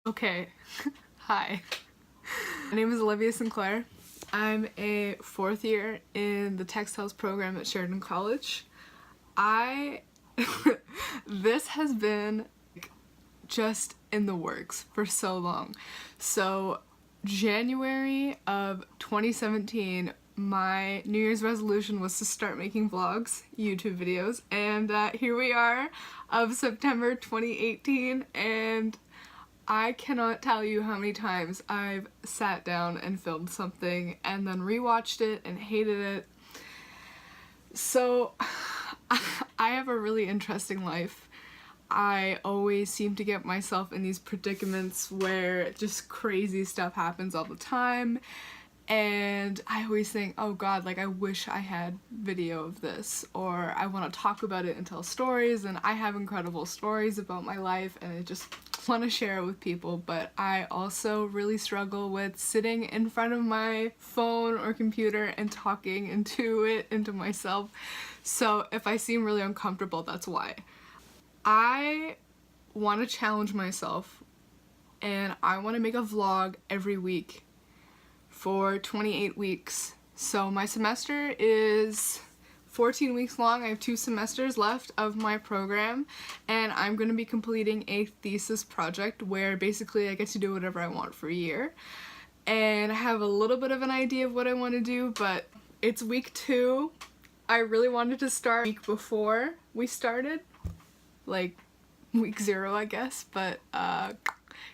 Okay, hi. My name is Olivia Sinclair. I'm a 4th year in the textiles program at Sheridan College. This has been just in the works for so long. So January of 2017, my New Year's resolution was to start making vlogs, YouTube videos, and here we are of September 2018, and I cannot tell you how many times I've sat down and filmed something and then rewatched it and hated it. So I have a really interesting life. I always seem to get myself in these predicaments where just crazy stuff happens all the time, and I always think, oh god, like I wish I had video of this, or I want to talk about it and tell stories, and I have incredible stories about my life and I just want to share it with people. But I also really struggle with sitting in front of my phone or computer and talking into myself. So if I seem really uncomfortable, that's why. I want to challenge myself, and I want to make a vlog every week for 28 weeks. So my semester is 14 weeks long. I have 2 semesters left of my program, and I'm going to be completing a thesis project where basically I get to do whatever I want for a year. And I have a little bit of an idea of what I want to do, but it's week 2. I really wanted to start a week before we started, like week 0 I guess, but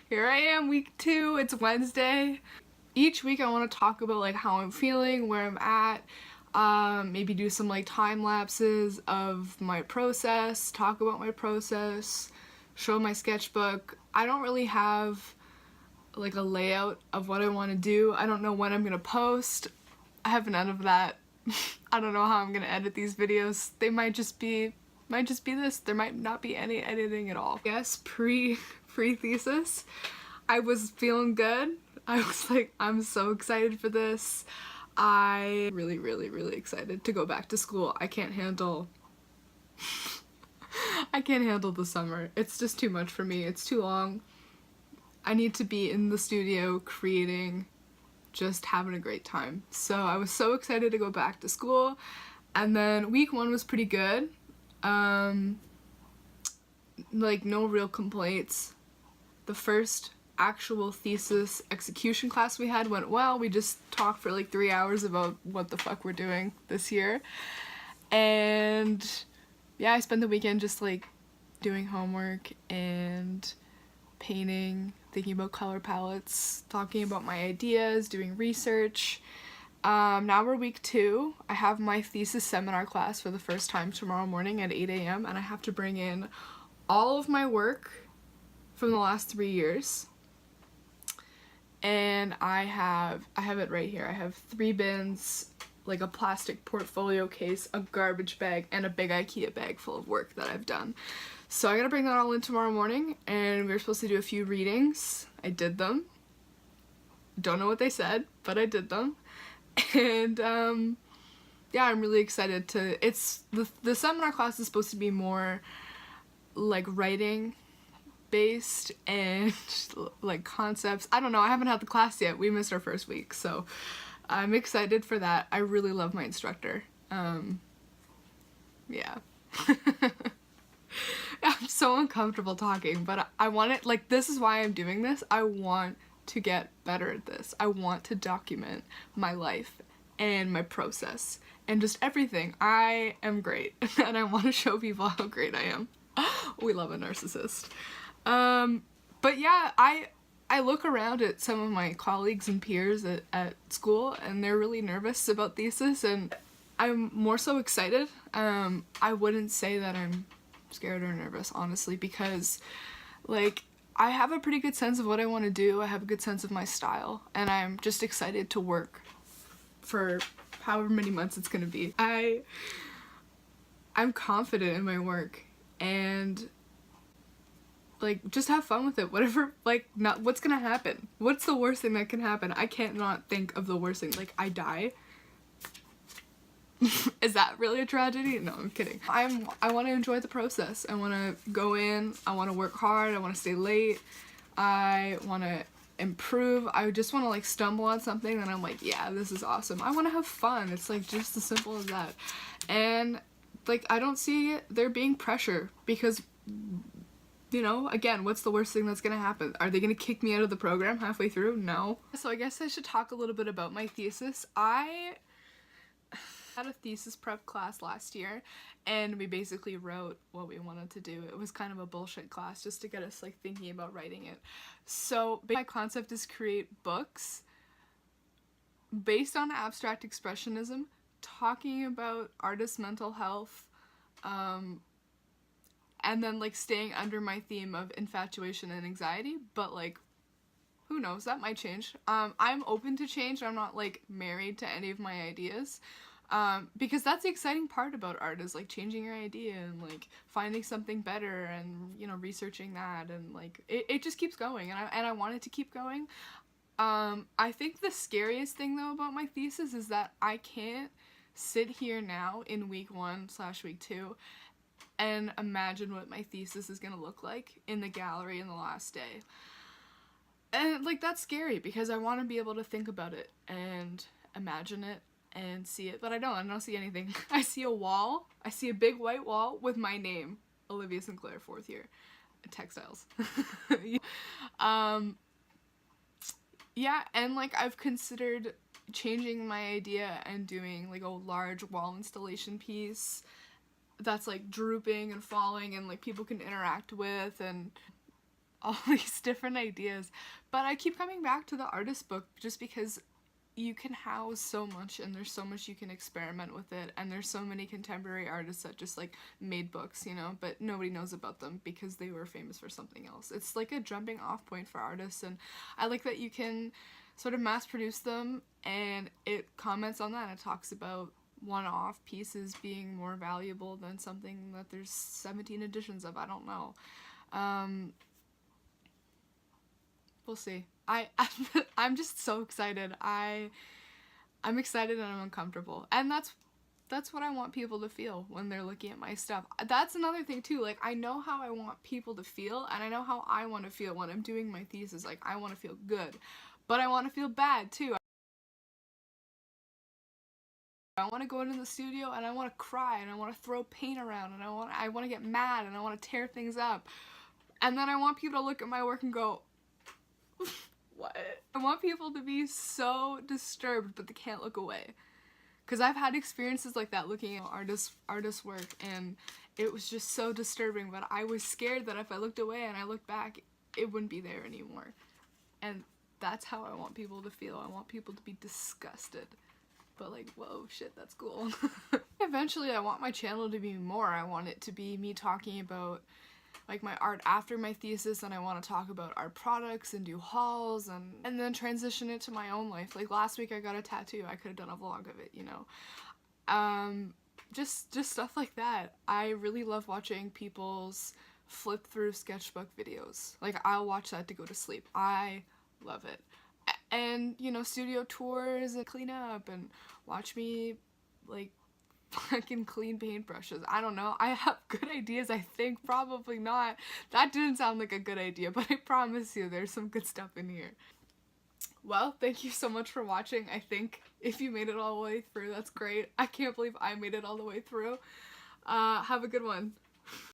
here I am, week 2, it's Wednesday. Each week I want to talk about like how I'm feeling, where I'm at, maybe do some like time lapses of my process, talk about my process, show my sketchbook. I don't really have like a layout of what I want to do. I don't know when I'm gonna post. I have none of that. I don't know how I'm gonna edit these videos. They might just be this. There might not be any editing at all. Yes, pre-thesis, I was feeling good. I was like, I'm so excited for this. I really excited to go back to school. I can't handle the summer. It's just too much for me. It's too long. I need to be in the studio creating, just having a great time. So I was so excited to go back to school. And then week 1 was pretty good. Like no real complaints. The first actual thesis execution class we had went well. We just talked for like 3 hours about what the fuck we're doing this year. And yeah, I spent the weekend just like doing homework and painting, thinking about color palettes, talking about my ideas, doing research. Now we're week 2. I have my thesis seminar class for the first time tomorrow morning at 8 a.m. and I have to bring in all of my work from the last 3 years. And I have it right here. I have 3 bins, like a plastic portfolio case, a garbage bag, and a big IKEA bag full of work that I've done. So I gotta bring that all in tomorrow morning, and we were supposed to do a few readings. I did them. Don't know what they said, but I did them. And yeah, I'm really excited to, the seminar class is supposed to be more like writing based and like concepts. I don't know, I haven't had the class yet. We missed our first week, so I'm excited for that. I really love my instructor. Yeah. I'm so uncomfortable talking, but I want it, like, this is why I'm doing this. I want to get better at this. I want to document my life and my process and just everything. I am great and I want to show people how great I am. We love a narcissist. But yeah, I look around at some of my colleagues and peers at school, and they're really nervous about thesis, and I'm more so excited. I wouldn't say that I'm scared or nervous, honestly, because like I have a pretty good sense of what I want to do. I have a good sense of my style, and I'm just excited to work for however many months it's gonna be. I'm confident in my work, and like just have fun with it. Whatever, like, not what's gonna happen. What's the worst thing that can happen? I can't not think of the worst thing. Like, I die. Is that really a tragedy? No, I'm kidding. I want to enjoy the process. I want to go in, I want to work hard, I want to stay late, I want to improve. I just want to like stumble on something and I'm like, yeah, this is awesome. I want to have fun. It's like just as simple as that. And like I don't see there being pressure because, you know, again, what's the worst thing that's gonna happen? Are they gonna kick me out of the program halfway through? No. So I guess I should talk a little bit about my thesis. I had a thesis prep class last year and we basically wrote what we wanted to do. It was kind of a bullshit class just to get us like thinking about writing it. So my concept is create books based on abstract expressionism, talking about artist mental health, and then like staying under my theme of infatuation and anxiety, but like who knows, that might change. I'm open to change. I'm not like married to any of my ideas. Because that's the exciting part about art is like changing your idea and like finding something better and, you know, researching that and like it just keeps going and I want it to keep going. I think the scariest thing though about my thesis is that I can't sit here now in week 1/week 2 and imagine what my thesis is gonna look like in the gallery in the last day. And like that's scary because I want to be able to think about it and imagine it and see it, but I don't see anything. I see a wall. I see a big white wall with my name, Olivia Sinclair, 4th year, textiles. Yeah, and like I've considered changing my idea and doing like a large wall installation piece that's like drooping and falling and like people can interact with and all these different ideas. But I keep coming back to the artist book just because you can house so much and there's so much you can experiment with it, and there's so many contemporary artists that just like made books, you know, but nobody knows about them because they were famous for something else. It's like a jumping off point for artists, and I like that you can sort of mass produce them, and it comments on that. It talks about one-off pieces being more valuable than something that there's 17 editions of. I don't know. We'll see. I'm just so excited. I'm excited and I'm uncomfortable. And that's what I want people to feel when they're looking at my stuff. That's another thing too. Like I know how I want people to feel and I know how I want to feel when I'm doing my thesis. Like I want to feel good, but I want to feel bad too. I want to go into the studio and I want to cry and I want to throw paint around and I want to get mad and I want to tear things up. And then I want people to look at my work and go, what? I want people to be so disturbed but they can't look away. Because I've had experiences like that looking at artists' work and it was just so disturbing, but I was scared that if I looked away and I looked back, it wouldn't be there anymore. And that's how I want people to feel. I want people to be disgusted. But like, whoa, shit, that's cool. Eventually I want my channel to be more. I want it to be me talking about like my art after my thesis, and I want to talk about art products and do hauls and then transition it to my own life. Like last week I got a tattoo. I could have done a vlog of it, you know. Just stuff like that. I really love watching people's flip through sketchbook videos. Like I'll watch that to go to sleep. I love it. And, you know, studio tours and clean up and watch me like fucking clean paintbrushes. I don't know. I have good ideas, I think. Probably not. That didn't sound like a good idea, but I promise you there's some good stuff in here. Well, thank you so much for watching. I think if you made it all the way through, that's great. I can't believe I made it all the way through. Have a good one.